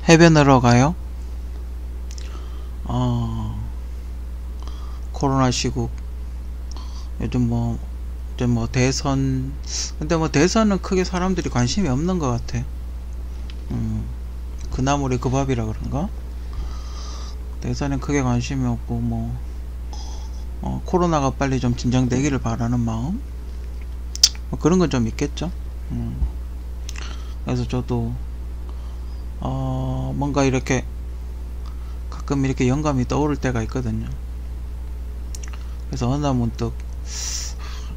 해변으로 가요? 코로나 시국 요즘 뭐 대선, 근데 뭐 대선은 크게 사람들이 관심이 없는 것 같아. 그 나물이 그 밥이라 그런가? 대선에 크게 관심이 없고 코로나가 빨리 좀 진정되기를 바라는 마음, 뭐 그런 건 좀 있겠죠. 그래서 저도 뭔가 이렇게 가끔 이렇게 영감이 떠오를 때가 있거든요. 그래서 어느 날 문득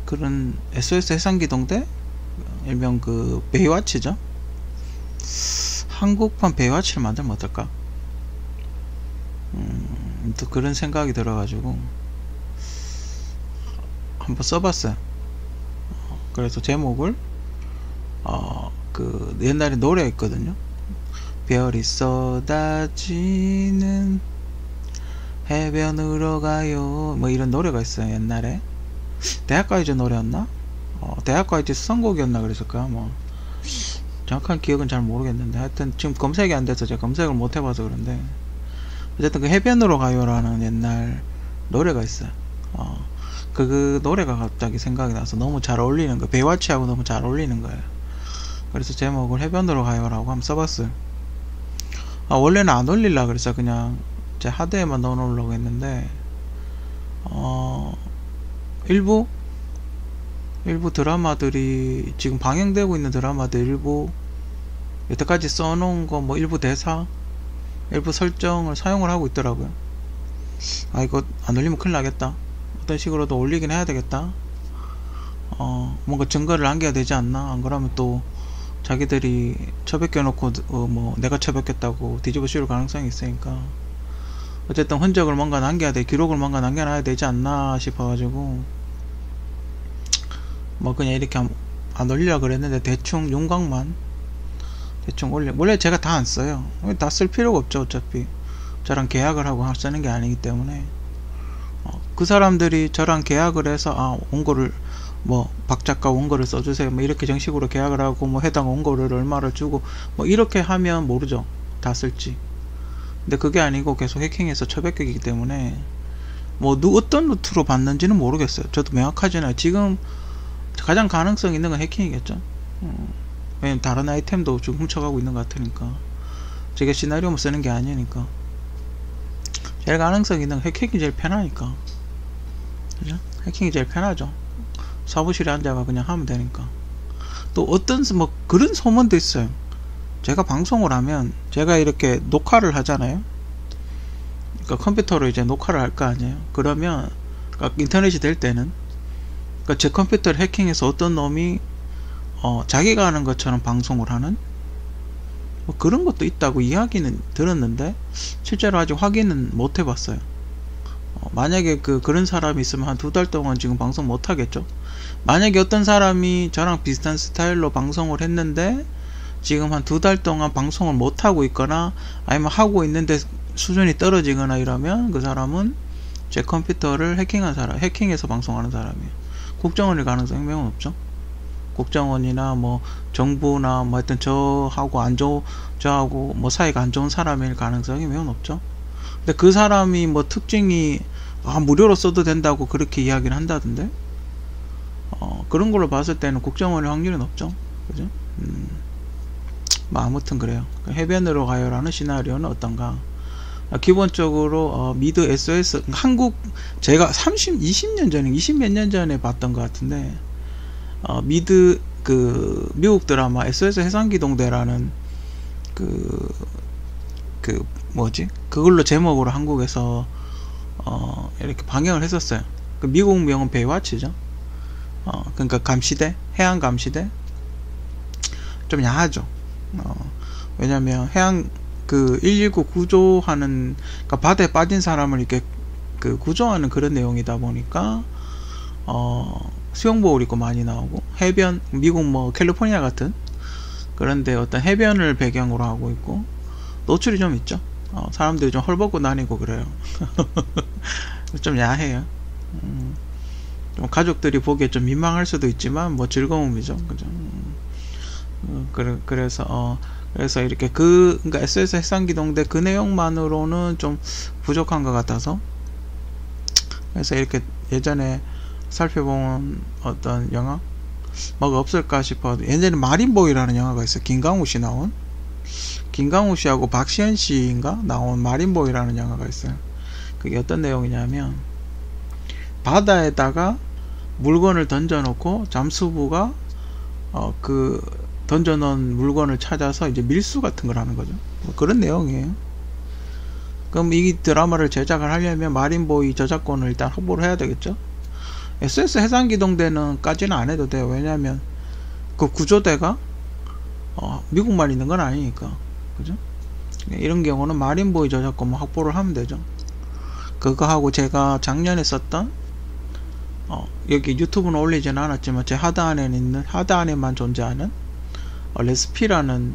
그런 SOS 해상기동대, 일명 그 베이와치죠. 한국판 베이와치를 만들면 어떨까? 또 그런 생각이 들어가지고 한번 써봤어요. 그래서 제목을 그 옛날에 노래 있거든요. 별이 쏟아지는 해변으로 가요, 뭐 이런 노래가 있어요. 옛날에 대학가요제 노래였나? 대학가요제 선곡이었나 그랬을까? 뭐 정확한 기억은 잘 모르겠는데, 하여튼 지금 검색이 안 돼서 제가 검색을 못 해봐서 그런데, 어쨌든 그 해변으로 가요라는 옛날 노래가 있어요. 그 노래가 갑자기 생각이 나서 너무 잘 어울리는 거, 베이와치하고 너무 잘 어울리는 거예요. 그래서 제목을 해변으로 가요라고 한번 써봤어요. 원래는 안 올리려고 그래서 그냥 제 하드에만 넣어놓으려고 했는데, 일부 드라마들이 지금 방영되고 있는 드라마들 일부 여태까지 써놓은 거, 뭐 일부 대사, 일부 설정을 사용을 하고 있더라고요. 이거 안 올리면 큰일 나겠다, 어떤 식으로도 올리긴 해야 되겠다, 뭔가 증거를 남겨야 되지 않나, 안 그러면 또 자기들이 처박혀 놓고 뭐 내가 처박혔다고 뒤집어 씌울 가능성이 있으니까, 어쨌든 흔적을 뭔가 남겨야 돼, 기록을 뭔가 남겨놔야 되지 않나 싶어가지고 뭐 그냥 이렇게 안 올리려고 그랬는데, 대충 윤곽만 대충 올려. 원래 제가 다 안 써요. 다 쓸 필요가 없죠. 어차피 저랑 계약을 하고 쓰는 게 아니기 때문에. 그 사람들이 저랑 계약을 해서 원고를 뭐 박작가 원고를 써주세요, 뭐 이렇게 정식으로 계약을 하고 뭐 해당 원고를 얼마를 주고 뭐 이렇게 하면 모르죠, 다 쓸지. 근데 그게 아니고 계속 해킹해서 처박히기 때문에 뭐 어떤 루트로 받는지는 모르겠어요. 저도 명확하지는 않아요. 지금 가장 가능성 있는 건 해킹이겠죠. 왜냐면 다른 아이템도 지금 훔쳐가고 있는 것 같으니까, 제가 시나리오만 쓰는 게 아니니까. 제일 가능성 있는 건 해킹이 제일 편하니까, 그죠? 해킹이 제일 편하죠. 사무실에 앉아가 그냥 하면 되니까. 또 어떤 뭐 그런 소문도 있어요. 제가 방송을 하면, 제가 이렇게 녹화를 하잖아요. 그러니까 컴퓨터로 이제 녹화를 할 거 아니에요. 그러면 그러니까 인터넷이 될 때는, 그러니까 제 컴퓨터를 해킹해서 어떤 놈이 자기가 하는 것처럼 방송을 하는 뭐 그런 것도 있다고 이야기는 들었는데, 실제로 아직 확인은 못 해봤어요. 만약에 그런 사람이 있으면 한 2달 동안 지금 방송 못 하겠죠. 만약에 어떤 사람이 저랑 비슷한 스타일로 방송을 했는데 지금 한 2달 동안 방송을 못 하고 있거나, 아니면 하고 있는데 수준이 떨어지거나 이러면, 그 사람은 제 컴퓨터를 해킹한 사람, 해킹해서 방송하는 사람이에요. 국정원일 가능성이 매우 높죠. 국정원이나 뭐 정부나 뭐 하여튼 저하고 뭐 사이가 안 좋은 사람일 가능성이 매우 높죠. 근데 그 사람이 뭐 특징이 무료로 써도 된다고 그렇게 이야기를 한다던데, 그런 걸로 봤을 때는 국정원일 확률이 높죠. 그죠? 뭐 아무튼 그래요. 해변으로 가요라는 시나리오는 어떤가? 기본적으로 미드 SOS, 한국, 제가 20년 전에 20몇 년 전에 봤던 것 같은데, 미드 미국 드라마 SOS 해상기동대라는 그걸로 제목으로 한국에서 이렇게 방영을 했었어요. 미국 명은 베이와치죠. 그러니까 감시대, 해양 감시대. 좀 야하죠. 왜냐면 해양 119 구조하는, 그러니까 바다에 빠진 사람을 이렇게 구조하는 그런 내용이다 보니까 수영복을 입고 많이 나오고, 해변, 미국 뭐 캘리포니아 같은 그런데 어떤 해변을 배경으로 하고 있고, 노출이 좀 있죠. 사람들이 좀 헐벗고 다니고 그래요. 좀 야해요. 좀 가족들이 보기에 좀 민망할 수도 있지만 뭐 즐거움이죠. 그죠? 그래서 그래서 이렇게 그러니까 SS 해상기동대 그 내용만으로는 좀 부족한 것 같아서, 그래서 이렇게 예전에 살펴본 어떤 영화 뭐가 없을까 싶어. 예전에 마린보이라는 영화가 있어요. 김강우 씨 나온, 김강우 씨하고 박시현 씨인가 나온 마린보이라는 영화가 있어요. 그게 어떤 내용이냐면, 바다에다가 물건을 던져놓고 잠수부가 그 던져놓은 물건을 찾아서 이제 밀수 같은 걸 하는 거죠. 뭐 그런 내용이에요. 그럼 이 드라마를 제작을 하려면 마린보이 저작권을 일단 확보를 해야 되겠죠. SS 해상기동대는 까지는 안 해도 돼요. 왜냐하면 그 구조대가 미국만 있는 건 아니니까, 그죠? 이런 경우는 마린보이 저작권만 확보를 하면 되죠. 그거 하고 제가 작년에 썼던 여기 유튜브는 올리지는 않았지만 제 하드 안에는 있는, 하드 안에만 존재하는 레시피라는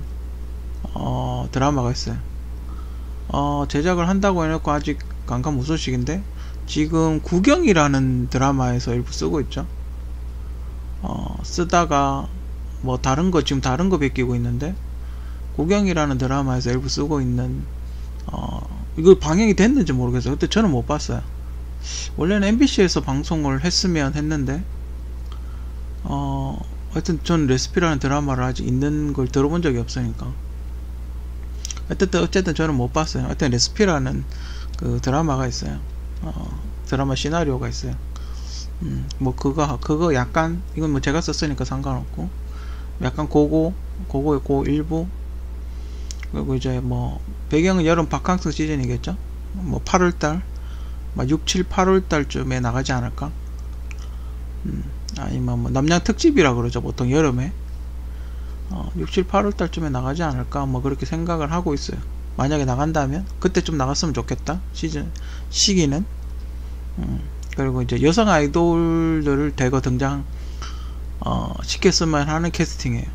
드라마가 있어요. 제작을 한다고 해놓고 아직 감감무소식인데, 지금 구경이라는 드라마에서 일부 쓰고 있죠. 쓰다가 뭐 지금 다른 거 베끼고 있는데, 구경이라는 드라마에서 일부 쓰고 있는, 이거 방영이 됐는지 모르겠어요. 그때 저는 못 봤어요. 원래는 MBC에서 방송을 했으면 했는데, 하여튼 전 레시피라는 드라마를 아직 있는 걸 들어본 적이 없으니까, 어쨌든 저는 못 봤어요. 하여튼 레시피라는 그 드라마가 있어요. 드라마 시나리오가 있어요. 뭐 그거 약간, 이건 뭐 제가 썼으니까 상관없고, 약간 고 일부, 그리고 이제 뭐 배경은 여름 바캉스 시즌이겠죠. 뭐 8월달, 막 6, 7, 8월달쯤에 나가지 않을까. 아니면 뭐 남양 특집이라 그러죠, 보통 여름에. 6, 7, 8월달쯤에 나가지 않을까, 뭐 그렇게 생각을 하고 있어요. 만약에 나간다면 그때쯤 나갔으면 좋겠다, 시기는. 그리고 이제 여성 아이돌들을 대거 등장 시켰으면 하는 캐스팅이에요.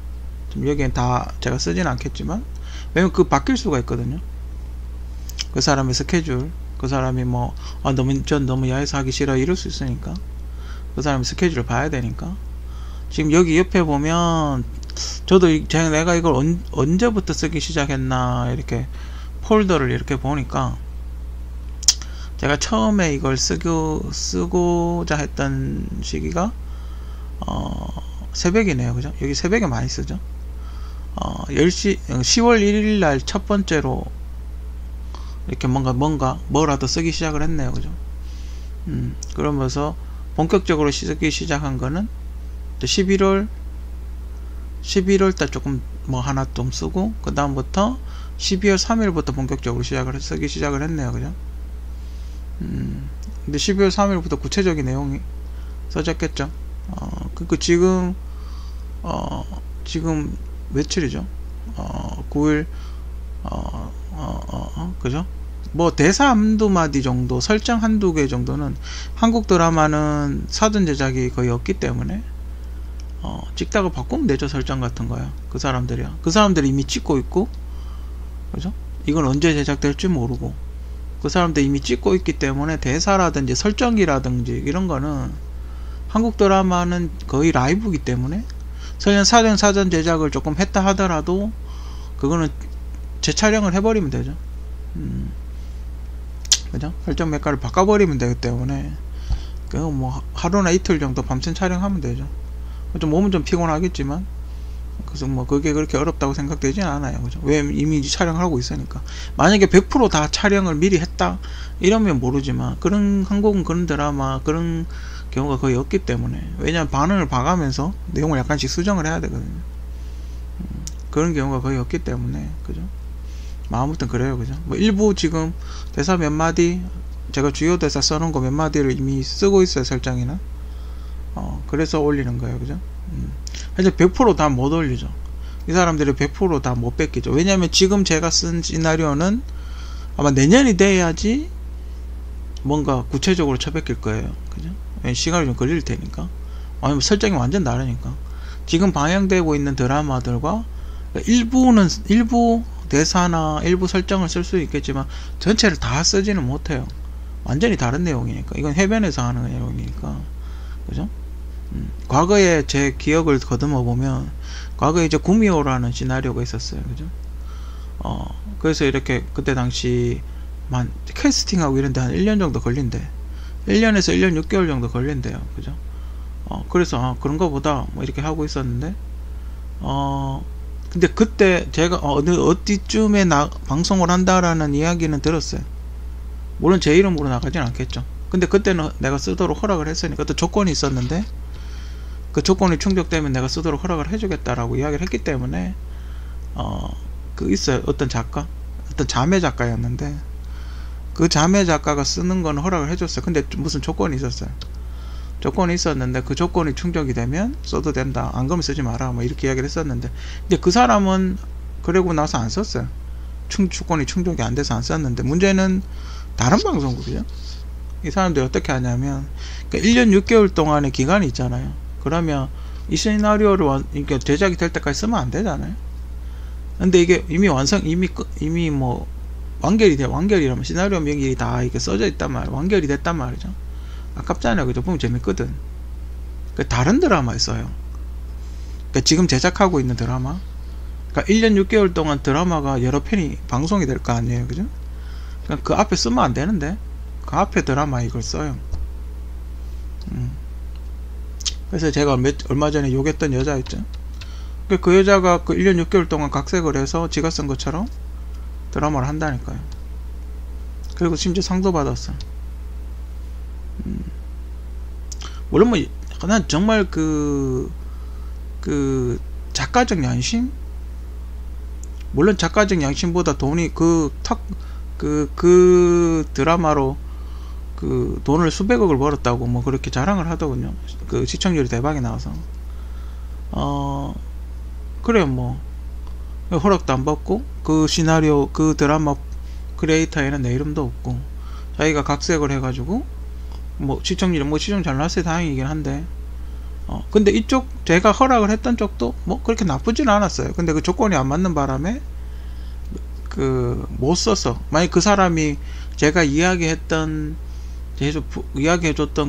좀 여기엔 다 제가 쓰진 않겠지만, 왜냐면 그 바뀔 수가 있거든요. 그 사람의 스케줄, 그 사람이 뭐 전 너무 야해서 하기 싫어 이럴 수 있으니까, 그 사람의 스케줄을 봐야 되니까. 지금 여기 옆에 보면, 저도 내가 이걸 언제부터 쓰기 시작했나, 이렇게 폴더를 이렇게 보니까, 제가 처음에 이걸 쓰고자 했던 시기가 새벽이네요. 그죠? 여기 새벽에 많이 쓰죠. 10월 1일 날 첫 번째로 이렇게 뭐라도 쓰기 시작을 했네요. 그죠? 그러면서 본격적으로 쓰기 시작한 거는 11월 달 조금 뭐 하나 좀 쓰고, 그 다음부터 12월 3일부터 본격적으로 쓰기 시작을 했네요. 그죠? 근데 12월 3일부터 구체적인 내용이 써졌겠죠. 지금 며칠이죠? 9일, 그죠? 뭐 대사 한두 마디 정도, 설정 한두 개 정도는, 한국 드라마는 사전 제작이 거의 없기 때문에 찍다가 바꾸면 되죠. 설정 같은 거야. 그 사람들이 이미 찍고 있고, 그죠? 이건 언제 제작될지 모르고, 그 사람들이 이미 찍고 있기 때문에 대사라든지 설정이라든지 이런 거는, 한국 드라마는 거의 라이브이기 때문에 설령 사전 제작을 조금 했다 하더라도 그거는 재촬영을 해버리면 되죠. 그죠? 설정 몇 가지를 바꿔버리면 되기 때문에, 그거 뭐 하루나 이틀 정도 밤샘 촬영하면 되죠. 좀 몸은 좀 피곤하겠지만, 그래서 뭐 그게 그렇게 어렵다고 생각되지는 않아요. 그죠? 왜, 이미 촬영을 하고 있으니까. 만약에 100% 다 촬영을 미리 했다 이러면 모르지만, 한국은 그런 드라마, 그런 경우가 거의 없기 때문에, 왜냐면 반응을 봐가면서 내용을 약간씩 수정을 해야 되거든요. 그런 경우가 거의 없기 때문에, 그죠? 아무튼 그래요. 그죠? 뭐 일부 지금 대사 몇 마디, 제가 주요 대사 써놓은 거 몇 마디를 이미 쓰고 있어요, 설정이나. 그래서 올리는 거예요. 그죠? 이제 100% 다 못 올리죠. 이 사람들이 100% 다 못 뺏기죠. 왜냐면 지금 제가 쓴 시나리오는 아마 내년이 돼야지 뭔가 구체적으로 쳐뺏길 거예요. 그죠? 시간이 좀 걸릴 테니까. 아니면 설정이 완전 다르니까. 지금 방영되고 있는 드라마들과 일부 대사나 일부 설정을 쓸 수 있겠지만 전체를 다 쓰지는 못해요. 완전히 다른 내용이니까. 이건 해변에서 하는 내용이니까. 그죠? 과거에 제 기억을 거듬어 보면, 과거에 이제 구미호라는 시나리오가 있었어요. 그죠? 그래서 이렇게 그때 당시 만 캐스팅하고 이런데 한 1년 정도 걸린대. 1년에서 1년 6개월 정도 걸린대요. 그죠? 그래서 그런 거보다 뭐 이렇게 하고 있었는데 근데 그때 제가 어디쯤에 방송을 한다라는 이야기는 들었어요. 물론 제 이름으로 나가진 않겠죠. 근데 그때는 내가 쓰도록 허락을 했으니까 또 조건이 있었는데 그 조건이 충족되면 내가 쓰도록 허락을 해주겠다라고 이야기를 했기 때문에 있어요. 어떤 작가, 어떤 자매 작가였는데 그 자매 작가가 쓰는 건 허락을 해줬어요. 근데 무슨 조건이 있었어요. 조건이 있었는데 그 조건이 충족이 되면 써도 된다. 안 그러면 쓰지 마라. 뭐 이렇게 이야기를 했었는데 근데 그 사람은 그러고 나서 안 썼어요. 조건이 충족이 안 돼서 안 썼는데 문제는 다른 방송국이죠. 이 사람들이 어떻게 하냐면 그러니까 1년 6개월 동안의 기간이 있잖아요. 그러면 이 시나리오를 이게 제작이 될 때까지 쓰면 안 되잖아요. 근데 이게 이미 이미 뭐 완결이라면 시나리오 명이 다 이게 써져 있단 말이에요. 완결이 됐단 말이죠. 아깝잖아요. 그죠? 보면 재밌거든. 다른 드라마에 써요. 그러니까 지금 제작하고 있는 드라마. 그러니까 1년 6개월 동안 드라마가 여러 편이 방송이 될 거 아니에요. 그죠? 그러니까 그 앞에 쓰면 안 되는데 그 앞에 드라마 이걸 써요. 그래서 제가 얼마 전에 욕했던 여자 있죠. 그 여자가 그 1년 6개월 동안 각색을 해서 지가 쓴 것처럼 드라마를 한다니까요. 그리고 심지어 상도 받았어. 물론 뭐 난 정말 그 작가적 양심, 물론 작가적 양심보다 돈이 그 드라마로 그 돈을 수백억을 벌었다고 뭐 그렇게 자랑을 하더군요. 그 시청률이 대박이 나와서 그래요. 뭐 허락도 안 받고 그 시나리오 그 드라마 크리에이터에는 내 이름도 없고 자기가 각색을 해가지고 뭐 시청 잘 나왔어요. 다행이긴 한데 근데 이쪽 제가 허락을 했던 쪽도 뭐 그렇게 나쁘진 않았어요. 근데 그 조건이 안 맞는 바람에 못 써서 만약 그 사람이 제가 이야기해줬던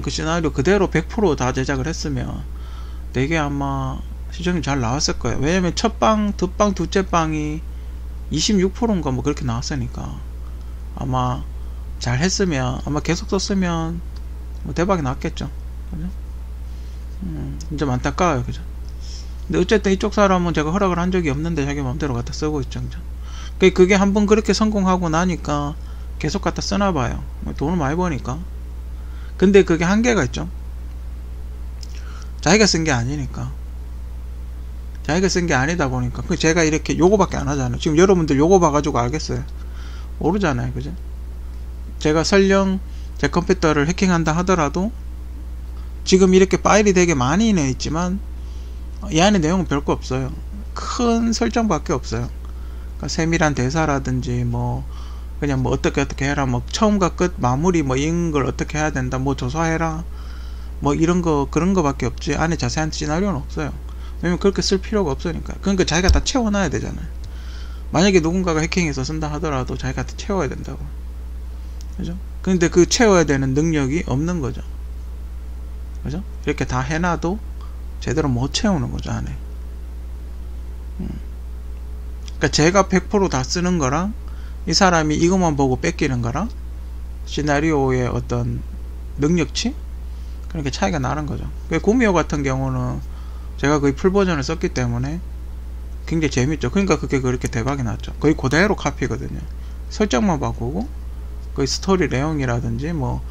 그 시나리오 그대로 100% 다 제작을 했으면 되게 아마 시청률 잘 나왔을 거예요. 왜냐면 첫방, 뒷방, 둘째방이 26%인가 뭐 그렇게 나왔으니까 아마 잘 했으면 아마 계속 썼으면 뭐 대박이 났겠죠. 그죠? 좀 안타까워요. 그죠? 근데 어쨌든 이쪽 사람은 제가 허락을 한 적이 없는데 자기 마음대로 갖다 쓰고 있죠. 그죠? 그게 한번 그렇게 성공하고 나니까 계속 갖다 쓰나봐요. 돈을 많이 버니까. 근데 그게 한계가 있죠. 자기가 쓴 게 아니니까. 자기가 쓴 게 아니다 보니까 제가 이렇게 요거밖에 안 하잖아요. 지금 여러분들 요거 봐가지고 알겠어요. 모르잖아요. 그죠? 제가 설령 제 컴퓨터를 해킹한다 하더라도 지금 이렇게 파일이 되게 많이 내 있지만 이 안에 내용은 별거 없어요. 큰 설정밖에 없어요. 그러니까 세밀한 대사라든지 뭐 그냥 뭐 어떻게 해라 뭐 처음과 끝 마무리 뭐 이런 걸 어떻게 해야 된다 뭐 조사해라 뭐 이런 거 그런 거 밖에 없지 안에 자세한 시나리오는 없어요. 왜냐면 그렇게 쓸 필요가 없으니까. 그러니까 자기가 다 채워놔야 되잖아요. 만약에 누군가가 해킹해서 쓴다 하더라도 자기가 다 채워야 된다고. 그죠? 근데 그 채워야 되는 능력이 없는 거죠. 그죠? 이렇게 다 해놔도 제대로 못 채우는 거죠, 안에. 그러니까 제가 100% 다 쓰는 거랑 이 사람이 이것만 보고 뺏기는 거랑 시나리오의 어떤 능력치? 그렇게 차이가 나는 거죠. 구미호 같은 경우는 제가 거의 풀 버전을 썼기 때문에 굉장히 재밌죠. 그러니까 그게 그렇게 대박이 났죠. 거의 그대로 카피거든요. 설정만 바꾸고 거의 스토리 내용이라든지 뭐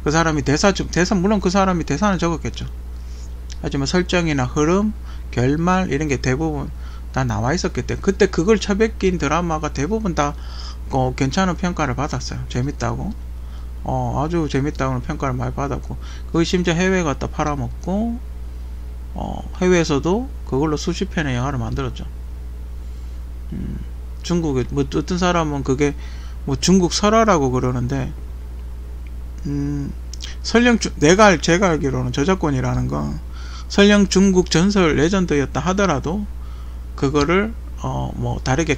그 사람이 대사 물론 그 사람이 대사는 적었겠죠. 하지만 설정이나 흐름, 결말 이런 게 대부분 다 나와 있었기 때문에 그때 그걸 처베낀 드라마가 대부분 다 괜찮은 평가를 받았어요. 재밌다고 아주 재밌다고는 평가를 많이 받았고 거의 심지어 해외에 갖다 팔아먹고 해외에서도 그걸로 수십 편의 영화를 만들었죠. 중국에 뭐 어떤 사람은 그게 뭐 중국 설화라고 그러는데 설령 제가 알기로는 저작권이라는 건 설령 중국 전설 레전드였다 하더라도 그거를 뭐 다르게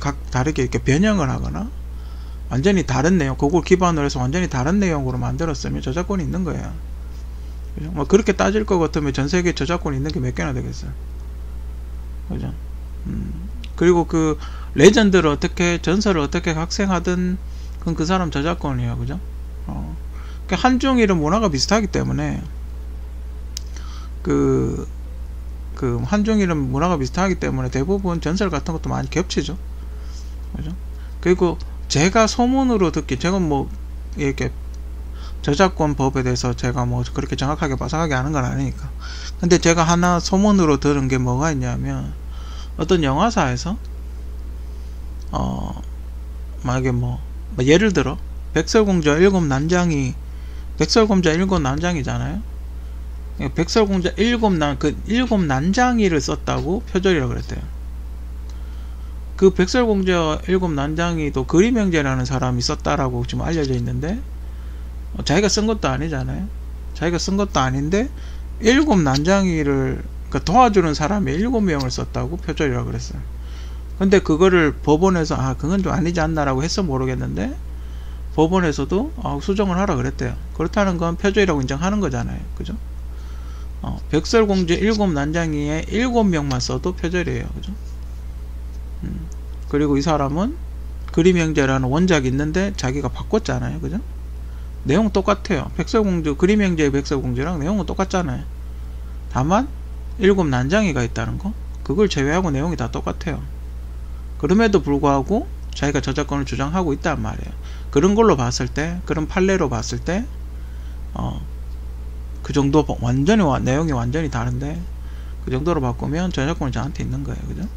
이렇게 변형을 하거나 완전히 다른 내용 그걸 기반으로 해서 완전히 다른 내용으로 만들었으면 저작권이 있는 거예요. 그죠? 뭐 그렇게 따질 것 같으면 전 세계에 저작권이 있는 게 몇 개나 되겠어요. 그죠? 그리고 그 레전드를 어떻게, 전설을 어떻게 각색하든 그건 그 사람 저작권이에요. 그죠? 그러니까 한중일은 문화가 비슷하기 때문에 그 한중일은 문화가 비슷하기 때문에 대부분 전설 같은 것도 많이 겹치죠. 그죠? 그리고 제가 소문으로 듣기, 제가 뭐 이렇게 저작권 법에 대해서 제가 뭐 그렇게 정확하게 빠삭하게 아는 건 아니니까. 근데 제가 하나 소문으로 들은 게 뭐가 있냐면, 어떤 영화사에서 만약에 뭐 예를 들어 백설공주 일곱 난장이, 백설공주 일곱 난장이잖아요. 백설공주 일곱 난장이를 썼다고 표절이라고 그랬대요. 그 백설공주 일곱 난장이도 그림형제라는 사람이 썼다라고 지금 알려져 있는데, 자기가 쓴 것도 아니잖아요. 자기가 쓴 것도 아닌데 일곱 난장이를 도와주는 사람이 7명을 썼다고 표절이라고 그랬어요. 근데 그거를 법원에서 그건 좀 아니지 않나라고 했어 모르겠는데, 법원에서도 수정을 하라 그랬대요. 그렇다는 건 표절이라고 인정하는 거잖아요. 그죠? 백설공주 일곱 난장이에 7명만 써도 표절이에요. 그죠? 그리고 이 사람은 그림형제라는 원작이 있는데 자기가 바꿨잖아요. 그죠? 내용 똑같아요. 백설공주, 그림형제의 백설공주랑 내용은 똑같잖아요. 다만 일곱 난장이가 있다는 거, 그걸 제외하고 내용이 다 똑같아요. 그럼에도 불구하고 자기가 저작권을 주장하고 있단 말이에요. 그런 걸로 봤을 때, 그런 판례로 봤을 때 그 정도 완전히 내용이 완전히 다른데 그 정도로 바꾸면 저작권이 저한테 있는 거예요. 그죠?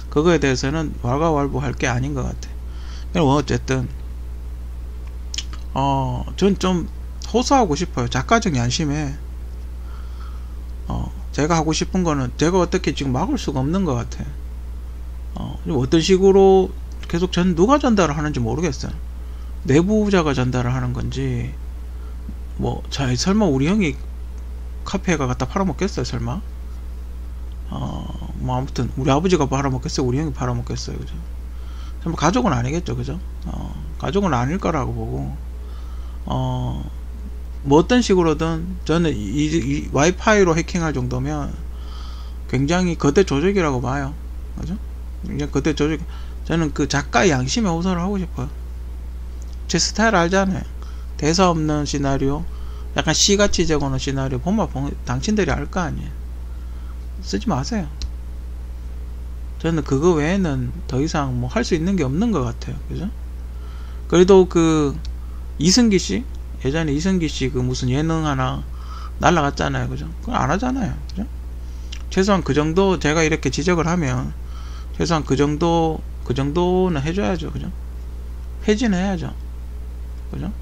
그거에 대해서는 왈가왈부할 게 아닌 것 같아. 그럼 어쨌든 전 좀 호소하고 싶어요. 작가적 양심에 제가 하고 싶은 거는 제가 어떻게 지금 막을 수가 없는 것 같아. 어떤 식으로 계속 누가 전달을 하는지 모르겠어요. 내부자가 전달을 하는 건지, 설마 우리 형이 카페가 갖다 팔아먹겠어요? 설마? 아무튼 우리 아버지가 팔아먹겠어요? 우리 형이 팔아먹겠어요? 그죠? 설마 가족은 아니겠죠? 그죠? 가족은 아닐 거라고 보고, 뭐 어떤 식으로든 저는 이 와이파이로 해킹할 정도면 굉장히 거대 조직이라고 봐요. 그죠? 굉장히 거대 조직. 저는 그 작가의 양심에 호소를 하고 싶어요. 제 스타일 알잖아요. 대사 없는 시나리오, 약간 시같이 적어놓은 시나리오 보면 당신들이 알 거 아니에요. 쓰지 마세요. 저는 그거 외에는 더 이상 뭐 할 수 있는 게 없는 것 같아요. 그죠? 그래도 그 이승기 씨, 예전에 이승기 씨 그 무슨 예능 하나 날라갔잖아요. 그죠? 그걸 안 하잖아요. 그죠? 최소한 그 정도, 제가 이렇게 지적을 하면 최소한 그 정도는 해줘야죠. 그죠? 폐지는 해야죠. 그죠?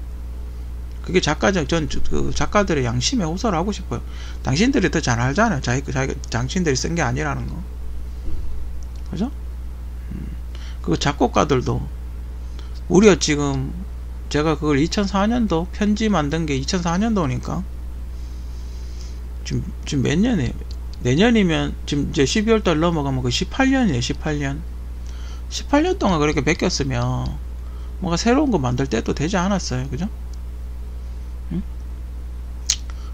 그게 그 작가들의 양심에 호소를 하고 싶어요. 당신들이 더 잘 알잖아요. 당신들이 쓴 게 아니라는 거. 그죠? 그 작곡가들도, 우리가 지금, 제가 그걸 2004년도 편지 만든 게 2004년도니까 지금 몇 년이에요? 내년이면 지금 이제 12월달 넘어가면 그 18년이에요. 18년 동안 그렇게 베꼈으면 뭔가 새로운 거 만들 때도 되지 않았어요. 그죠?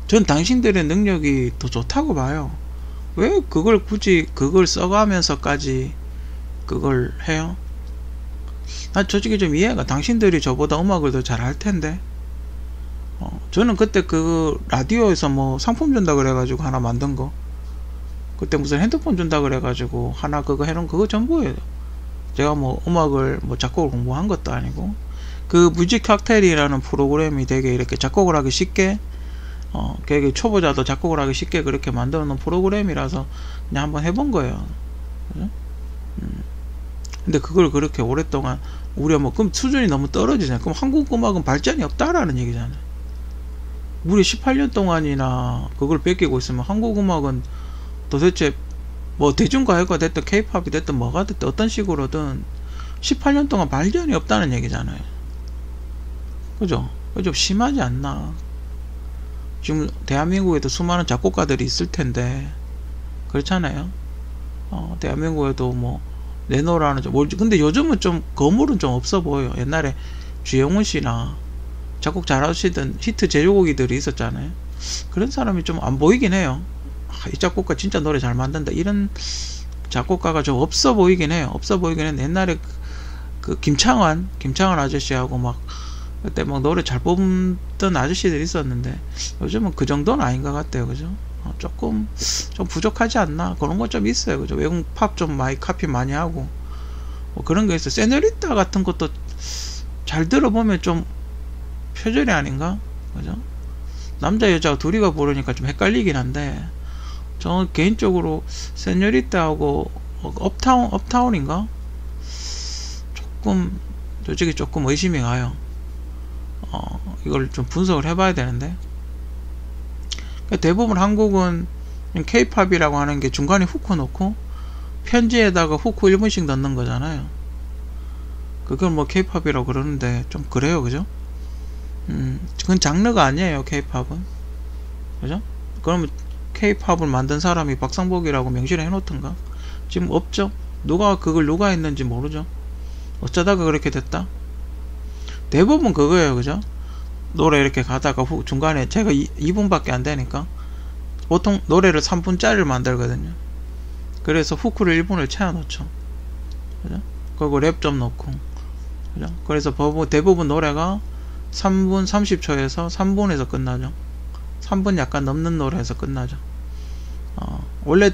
전 당신들의 능력이 더 좋다고 봐요. 왜 그걸 굳이 그걸 써가면서까지 그걸 해요? 난 솔직히 좀 이해가, 당신들이 저보다 음악을 더 잘 할 텐데. 저는 그때 그 라디오에서 뭐 상품 준다 그래가지고 하나 만든 거, 그때 무슨 핸드폰 준다 그래가지고 하나 그거 해놓은 그거 전부예요. 제가 뭐 음악을 뭐 작곡을 공부한 것도 아니고, 그 뮤직 칵테일이라는 프로그램이 되게 이렇게 작곡을 하기 쉽게, 되게 초보자도 작곡을 하기 쉽게 그렇게 만들어 놓은 프로그램이라서 그냥 한번 해본 거예요. 그죠? 근데 그걸 그렇게 오랫동안 우리가 뭐 그럼 수준이 너무 떨어지잖아요. 그럼 한국 음악은 발전이 없다라는 얘기잖아요. 우리 18년 동안이나 그걸 뺏기고 있으면 한국 음악은 도대체 뭐 대중가요가 됐든 케이팝이 됐든 뭐가 됐든 어떤 식으로든 18년 동안 발전이 없다는 얘기잖아요. 그죠? 좀 심하지 않나? 지금 대한민국에도 수많은 작곡가들이 있을 텐데, 그렇잖아요. 대한민국에도 뭐 내노라는 근데 요즘은 좀 거물은 좀 없어 보여요. 옛날에 주영훈 씨나 작곡 잘하시던 히트 제조곡이들이 있었잖아요. 그런 사람이 좀 안 보이긴 해요. 이 작곡가 진짜 노래 잘 만든다, 이런 작곡가가 좀 없어 보이긴 해요. 없어 보이긴 했는데 옛날에 그 김창완 아저씨하고 막 그때 막 노래 잘 뽑던 아저씨들이 있었는데 요즘은 그 정도는 아닌 것 같아요. 그죠? 조금 좀 부족하지 않나 그런 거 좀 있어요. 그죠? 외국 팝 좀 많이 카피 많이 하고 뭐 그런 게 있어요. 세뇨리타 같은 것도 잘 들어보면 좀 표절이 아닌가? 그죠? 남자 여자 둘이가 부르니까 좀 헷갈리긴 한데 저는 개인적으로 세뇨리타하고 업타운인가? 조금 솔직히 조금 의심이 가요. 이걸 좀 분석을 해봐야 되는데 대부분 한국은 K-팝이라고 하는 게 중간에 후크 넣고 편지에다가 후크 1분씩 넣는 거잖아요. 그걸 뭐 K-팝이라고 그러는데 좀 그래요. 그죠? 그건 장르가 아니에요. K-팝은. 그죠? 그러면 K-팝을 만든 사람이 박상복이라고 명시를 해놓던가? 지금 없죠? 그걸 누가 했는지 모르죠? 어쩌다가 그렇게 됐다? 대부분 그거예요. 그죠? 노래 이렇게 가다가 중간에 제가 2분밖에 안 되니까 보통 노래를 3분짜리를 만들거든요. 그래서 후크를 1분을 채워놓죠. 그죠? 그리고 랩 좀 넣고. 그죠? 그래서 대부분 노래가 3분 30초에서 3분에서 끝나죠. 3분 약간 넘는 노래에서 끝나죠. 원래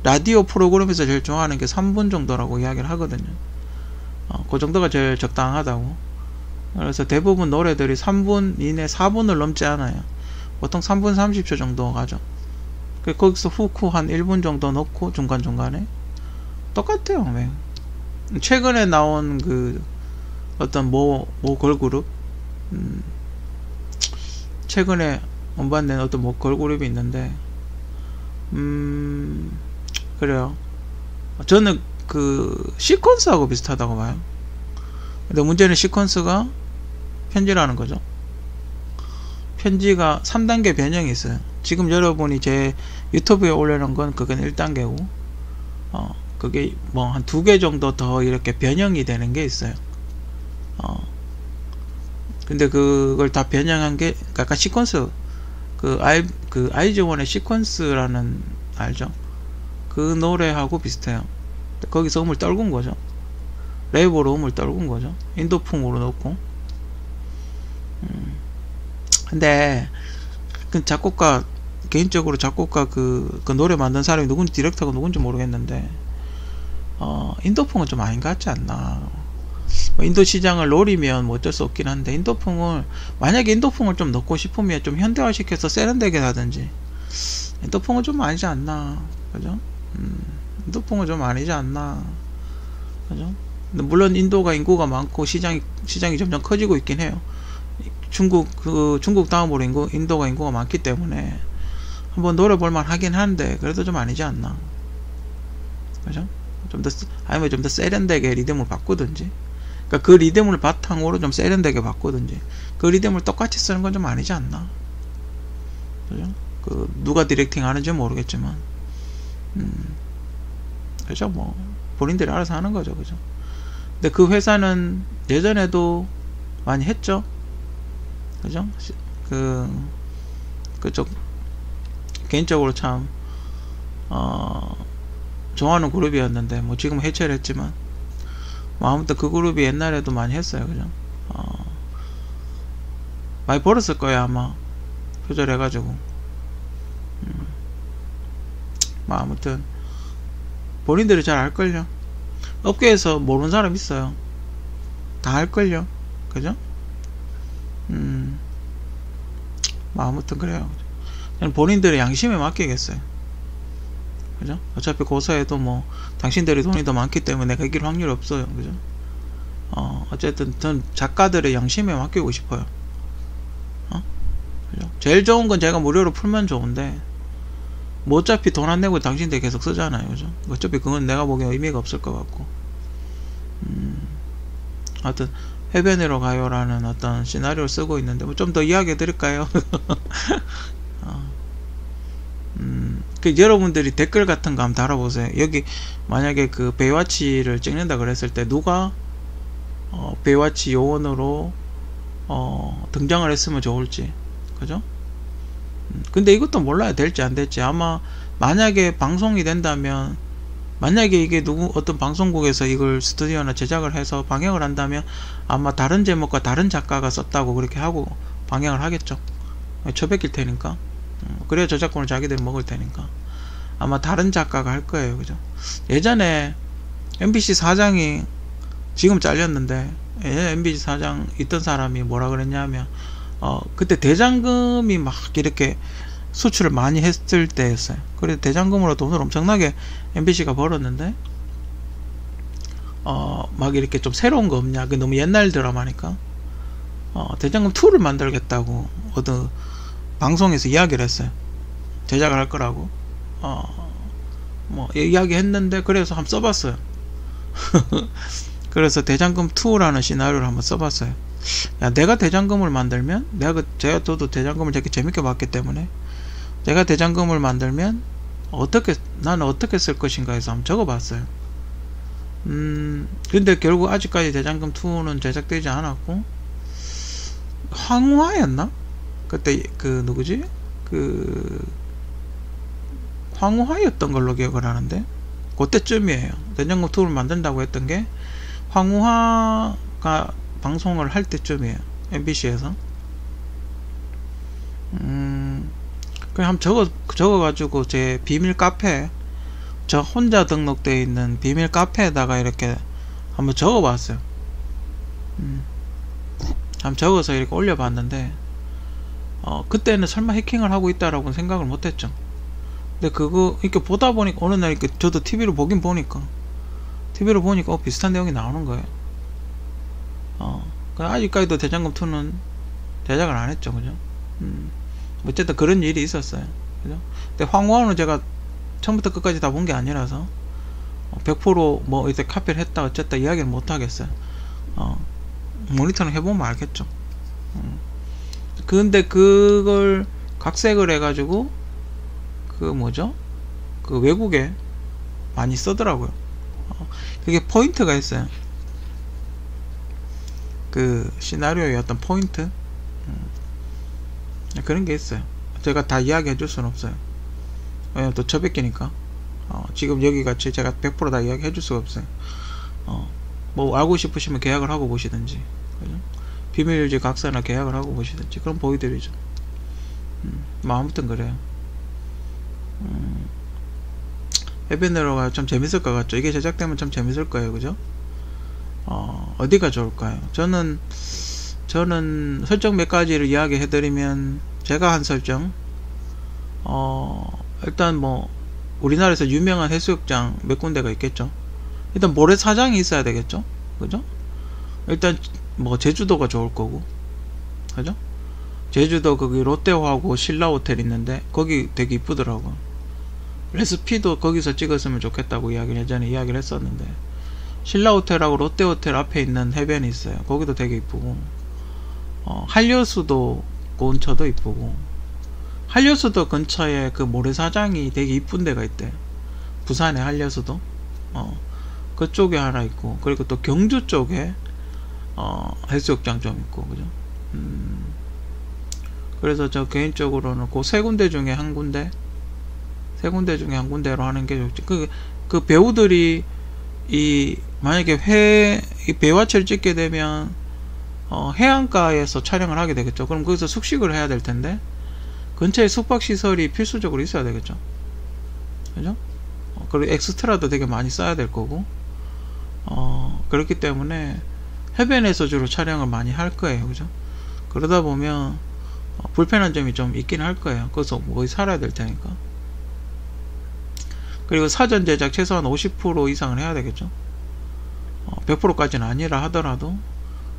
라디오 프로그램에서 제일 좋아하는 게 3분 정도라고 이야기를 하거든요. 그 정도가 제일 적당하다고. 그래서 대부분 노래들이 3분 이내 4분을 넘지 않아요. 보통 3분 30초 정도 가죠. 거기서 후크 한 1분 정도 넣고 중간중간에 똑같아요. 왜? 최근에 나온 그 어떤 모 걸그룹 최근에 음반낸 어떤 모 걸그룹이 있는데 그래요. 저는 그 시퀀스하고 비슷하다고 봐요. 근데 문제는 시퀀스가 편지라는 거죠. 편지가 3단계 변형이 있어요. 지금 여러분이 제 유튜브에 올려놓은 건 그건 1단계고 그게 뭐 한 2개 정도 더 이렇게 변형이 되는 게 있어요. 근데 그걸 다 변형한 게 약간 시퀀스 그 아이즈원의 시퀀스라는 알죠? 그 노래하고 비슷해요. 거기서 음을 떨군 거죠. 랩으로 음을 떨군 거죠. 인도풍으로 넣고. 근데 그 작곡가 개인적으로 작곡가 그 노래 만든 사람이 누군지 디렉터가 누군지 모르겠는데 인도풍은 좀 아닌 것 같지 않나. 인도 시장을 노리면 뭐 어쩔 수 없긴 한데 만약에 인도풍을 좀 넣고 싶으면 좀 현대화 시켜서 세련되게 하든지. 인도풍은 좀 아니지 않나. 그죠? 인도풍은 좀 아니지 않나. 그죠? 근데 물론 인도가 인구가 많고 시장이 점점 커지고 있긴 해요. 중국 다음으로 인도가 인구가 많기 때문에 한번 노려볼만 하긴 한데 그래도 좀 아니지 않나. 그죠? 아니면 좀 더 세련되게 리듬을 바꾸든지. 그러니까 그 리듬을 바탕으로 좀 세련되게 바꾸든지. 그 리듬을 똑같이 쓰는 건 좀 아니지 않나. 그죠? 누가 디렉팅 하는지 모르겠지만. 그죠? 뭐 본인들이 알아서 하는 거죠. 그죠? 근데 그 회사는 예전에도 많이 했죠. 그죠? 그쪽 개인적으로 참 좋아하는 그룹이었는데 뭐 지금 해체를 했지만 뭐 아무튼 그 그룹이 옛날에도 많이 했어요. 그죠? 많이 벌었을 거예요 아마. 표절해가지고. 뭐 아무튼 본인들이 잘 알걸요. 업계에서 모르는 사람 있어요. 다 알걸요. 그죠? 뭐 아무튼 그래요. 저는 본인들의 양심에 맡기겠어요. 그죠? 어차피 고사에도 뭐 당신들이 돈이 더 많기 때문에 내가 이길 확률이 없어요. 그죠? 어쨌든 전 작가들의 양심에 맡기고 싶어요. 그죠? 제일 좋은 건 제가 무료로 풀면 좋은데 뭐 어차피 돈 안 내고 당신들이 계속 쓰잖아요. 그죠? 어차피 그건 내가 보기엔 의미가 없을 것 같고. 하여튼 해변으로 가요라는 어떤 시나리오를 쓰고 있는데 뭐 좀 더 이야기해 드릴까요? 여러분들이 댓글 같은 거 한번 달아보세요. 여기 만약에 그 베이와치를 찍는다 그랬을 때 누가 베이와치 요원으로 등장을 했으면 좋을지. 그죠? 근데 이것도 몰라요. 될지 안 될지. 아마 만약에 방송이 된다면 만약에 이게 어떤 방송국에서 이걸 스튜디오나 제작을 해서 방영을 한다면 아마 다른 제목과 다른 작가가 썼다고 그렇게 하고 방영을 하겠죠. 처베낄 테니까. 그래야 저작권을 자기들이 먹을 테니까 아마 다른 작가가 할 거예요. 그죠? 예전에 MBC 사장이 지금 잘렸는데, MBC 사장 있던 사람이 뭐라 그랬냐면, 그때 대장금이 막 이렇게 수출을 많이 했을 때였어요. 그래서 대장금으로 돈을 엄청나게 MBC가 벌었는데, 막 이렇게 좀 새로운 거 없냐. 그 너무 옛날 드라마니까, 대장금 2를 만들겠다고 어떤 방송에서 이야기를 했어요. 제작을 할 거라고. 뭐 이야기 했는데, 그래서 한번 써봤어요. 그래서 대장금 2라는 시나리오를 한번 써봤어요. 야, 내가 대장금을 만들면, 저도 대장금을 되게 재밌게 봤기 때문에, 내가 대장금을 만들면 나는 어떻게 쓸 것인가 해서 한번 적어봤어요. 근데 결국 아직까지 대장금 2는 제작되지 않았고, 황후하였나? 그때 누구지? 황후하였던 걸로 기억을 하는데, 그때쯤이에요. 대장금 2를 만든다고 했던 게 황후하가 방송을 할 때쯤이에요. MBC에서. 그냥 한번 적어가지고 제 비밀 카페, 저 혼자 등록되어 있는 비밀 카페에다가 이렇게 한번 적어봤어요. 한번 적어서 이렇게 올려봤는데, 그때는 설마 해킹을 하고 있다라고 생각을 못했죠. 근데 그거 이렇게 보다 보니까 어느 날 이렇게 저도 TV로 보니까 비슷한 내용이 나오는 거예요. 아직까지도 대장금 2는 제작을 안 했죠. 그죠? 어쨌든 그런 일이 있었어요. 그죠? 근데 황후하는 제가 처음부터 끝까지 다 본 게 아니라서 100% 뭐 이제 카피를 했다 어쨌다 이야기를 못 하겠어요. 모니터링 해보면 알겠죠. 근데 그걸 각색을 해가지고 그 외국에 많이 쓰더라고요. 그게 포인트가 있어요. 그 시나리오의 어떤 포인트, 그런 게 있어요. 제가 다 이야기 해줄 수는 없어요. 왜냐면 또 처백기니까. 지금 여기 같이 제가 100% 다 이야기 해줄 수가 없어요. 뭐 알고 싶으시면 계약을 하고 보시든지, 그죠? 비밀유지 각서나 계약을 하고 보시든지, 그럼 보여드리죠. 뭐 아무튼 그래요. 해변으로가 좀 재밌을 것 같죠. 이게 제작되면 좀 재밌을 거예요. 그죠? 어디가 좋을까요? 저는 설정 몇 가지를 이야기 해드리면, 제가 한 설정, 일단 뭐 우리나라에서 유명한 해수욕장 몇 군데가 있겠죠. 일단 모래사장이 있어야 되겠죠. 그죠? 일단 뭐 제주도가 좋을 거고, 그죠? 제주도 거기 롯데호하고 신라호텔 있는데 거기 되게 이쁘더라고. 레시피도 거기서 찍었으면 좋겠다고 예전에 이야기를 했었는데, 신라호텔하고 롯데호텔 앞에 있는 해변이 있어요. 거기도 되게 이쁘고, 한려수도 근처도 이쁘고, 한려수도 근처에 그 모래사장이 되게 이쁜 데가 있대. 부산의 한려수도 그쪽에 하나 있고, 그리고 또 경주 쪽에 해수욕장 좀 있고, 그죠? 그래서 저 개인적으로는 그 세 군데 중에 한 군데로 하는 게 좋지. 그 배우들이 만약에 이 배화체를 찍게 되면 해안가에서 촬영을 하게 되겠죠. 그럼 거기서 숙식을 해야 될 텐데, 근처에 숙박시설이 필수적으로 있어야 되겠죠. 그죠? 그리고 엑스트라도 되게 많이 써야 될 거고, 그렇기 때문에 해변에서 주로 촬영을 많이 할 거예요. 그죠? 그러다 보면 불편한 점이 좀 있긴 할 거예요. 거기서 거의 살아야 될 테니까. 그리고 사전 제작 최소한 50% 이상을 해야 되겠죠. 100%까지는 아니라 하더라도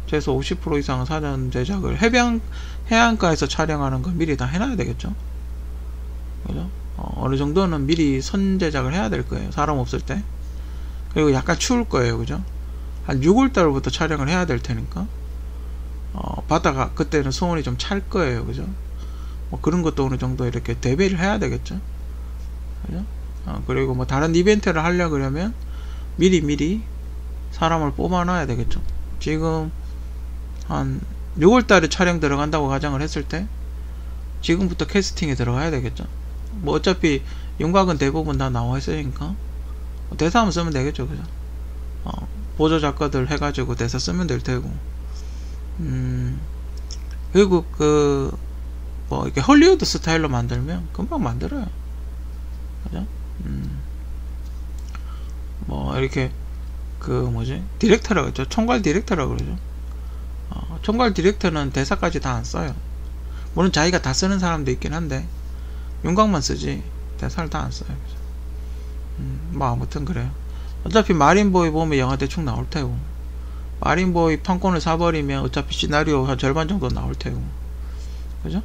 최소 50% 이상은 사전 제작을, 해안가에서 촬영하는 건 미리 다 해놔야 되겠죠. 그죠? 어느 정도는 미리 선 제작을 해야 될 거예요. 사람 없을 때. 그리고 약간 추울 거예요. 그죠? 한 6월달부터 촬영을 해야 될 테니까, 바다가 그때는 수온이 좀 찰 거예요. 그죠? 뭐 그런 것도 어느 정도 이렇게 대비를 해야 되겠죠. 그죠? 그리고 뭐 다른 이벤트를 하려고 그러면 미리 사람을 뽑아놔야 되겠죠. 지금 한 6월달에 촬영 들어간다고 가정을 했을 때 지금부터 캐스팅에 들어가야 되겠죠. 뭐 어차피 윤곽은 대부분 다 나와 있으니까 대사 한번 쓰면 되겠죠, 그죠? 보조 작가들 해가지고 대사 쓰면 될 테고. 그리고 뭐 이렇게 헐리우드 스타일로 만들면 금방 만들어요, 그죠? 뭐 이렇게 뭐지, 디렉터라고 그러죠. 총괄 디렉터라고 그러죠. 총괄 디렉터는 대사까지 다 안 써요. 물론 자기가 다 쓰는 사람도 있긴 한데 윤곽만 쓰지 대사를 다 안 써요. 뭐 아무튼 그래요. 어차피 마린보이 보면 영화 대충 나올 테고, 마린보이 판권을 사버리면 어차피 시나리오 한 절반 정도 나올 테고, 그죠?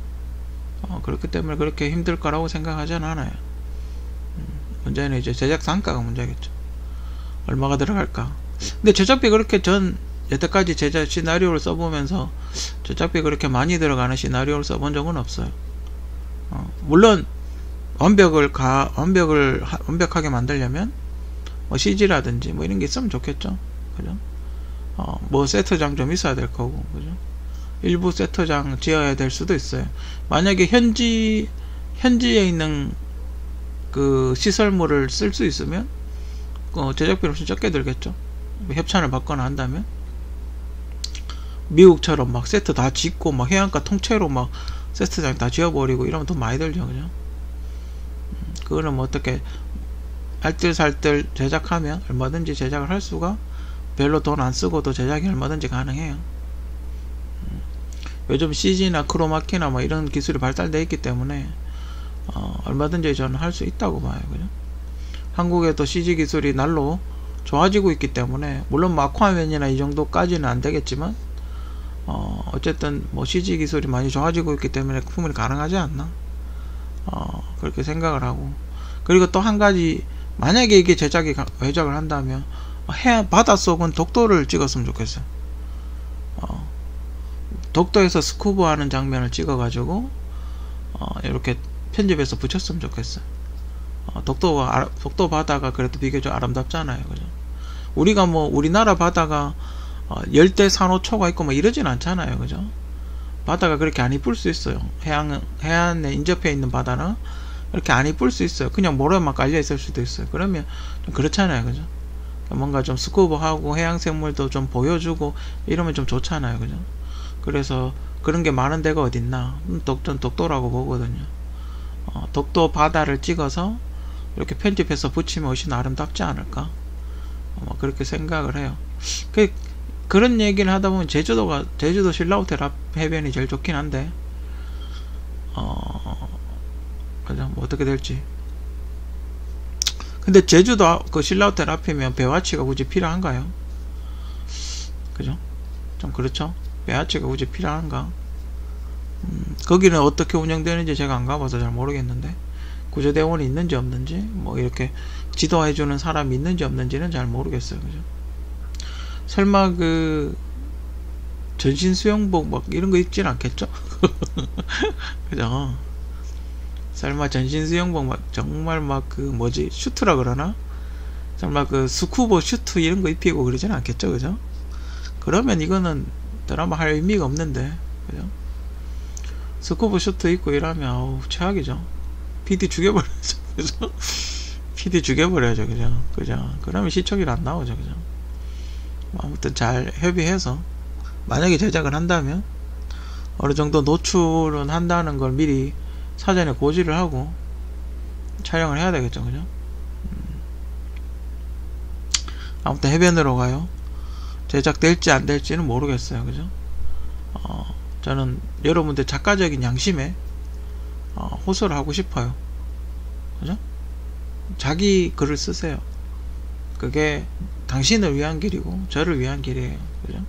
그렇기 때문에 그렇게 힘들 거라고 생각하지는 않아요. 문제는 이제 제작 단가가 문제겠죠. 얼마가 들어갈까. 근데 제작비 그렇게 여태까지 제작 시나리오를 써보면서 제작비 그렇게 많이 들어가는 시나리오를 써본 적은 없어요. 물론 완벽하게 만들려면 뭐 CG라든지 뭐 이런 게 있으면 좋겠죠, 그죠? 뭐 세트장 좀 있어야 될 거고, 그죠? 일부 세트장 지어야 될 수도 있어요. 만약에 현지에 있는 그 시설물을 쓸 수 있으면 제작비는 훨씬 적게 들겠죠. 협찬을 받거나 한다면. 미국처럼 막 세트 다 짓고 막 해안가 통째로 막 세트장 다 지어버리고 이러면 돈 많이 들죠, 그죠? 그거는 뭐 어떻게 알뜰살뜰 제작하면 얼마든지 제작을 할 수가, 별로 돈 안 쓰고도 제작이 얼마든지 가능해요. 요즘 CG나 크로마키나 뭐 이런 기술이 발달되어 있기 때문에 얼마든지 저는 할 수 있다고 봐요, 그죠? 한국에도 CG 기술이 날로 좋아지고 있기 때문에, 물론 뭐 아쿠아맨이나 이 정도까지는 안 되겠지만 어쨌든 뭐 CG 기술이 많이 좋아지고 있기 때문에 충분히 가능하지 않나, 그렇게 생각을 하고. 그리고 또 한 가지, 만약에 이게 제작을 한다면 바닷속은 독도를 찍었으면 좋겠어요. 독도에서 스쿠버 하는 장면을 찍어가지고 이렇게 편집해서 붙였으면 좋겠어요. 독도 바다가 그래도 비교적 아름답잖아요, 그죠? 우리가 뭐 우리나라 바다가 열대 산호초가 있고 뭐 이러진 않잖아요, 그죠? 바다가 그렇게 안 이쁠 수 있어요. 해안에 인접해 있는 바다는 그렇게 안 이쁠 수 있어요. 그냥 모래만 깔려 있을 수도 있어요. 그러면 좀 그렇잖아요, 그죠? 뭔가 좀 스쿠버하고 해양생물도 좀 보여주고 이러면 좀 좋잖아요, 그죠? 그래서 그런 게 많은 데가 어딨나, 전 독도라고 보거든요. 독도 바다를 찍어서 이렇게 편집해서 붙이면 훨씬 아름답지 않을까, 그렇게 생각을 해요. 그런 얘기를 하다 보면 제주도 신라호텔 앞 해변이 제일 좋긴 한데 그죠? 뭐 어떻게 될지. 근데 제주도 그 신라호텔 앞이면 배와치가 굳이 필요한가요? 그죠? 좀 그렇죠? 배와치가 굳이 필요한가? 거기는 어떻게 운영되는지 제가 안 가봐서 잘 모르겠는데, 구조대원이 있는지 없는지, 뭐 이렇게 지도해주는 사람이 있는지 없는지는 잘 모르겠어요, 그죠? 설마 전신 수영복 막 이런 거 입진 않겠죠? 그죠? 설마 전신 수영복 막 정말 막 뭐지, 슈트라 그러나? 설마 스쿠버 슈트 이런 거 입히고 그러진 않겠죠, 그죠? 그러면 이거는 드라마 할 의미가 없는데, 그죠? 스쿠버 슈트 입고 이러면 최악이죠. PD 죽여버려야죠, 그죠? PD 죽여버려야죠, 그죠? 그러면 시청률 안 나오죠, 그죠? 아무튼 잘 협의해서, 만약에 제작을 한다면 어느 정도 노출은 한다는 걸 미리 사전에 고지를 하고 촬영을 해야 되겠죠, 그죠? 아무튼 해변으로 가요. 제작될지 안 될지는 모르겠어요, 그죠? 저는 여러분들 작가적인 양심에 호소를 하고 싶어요, 그죠? 자기 글을 쓰세요. 그게 당신을 위한 길이고 저를 위한 길이에요, 그죠?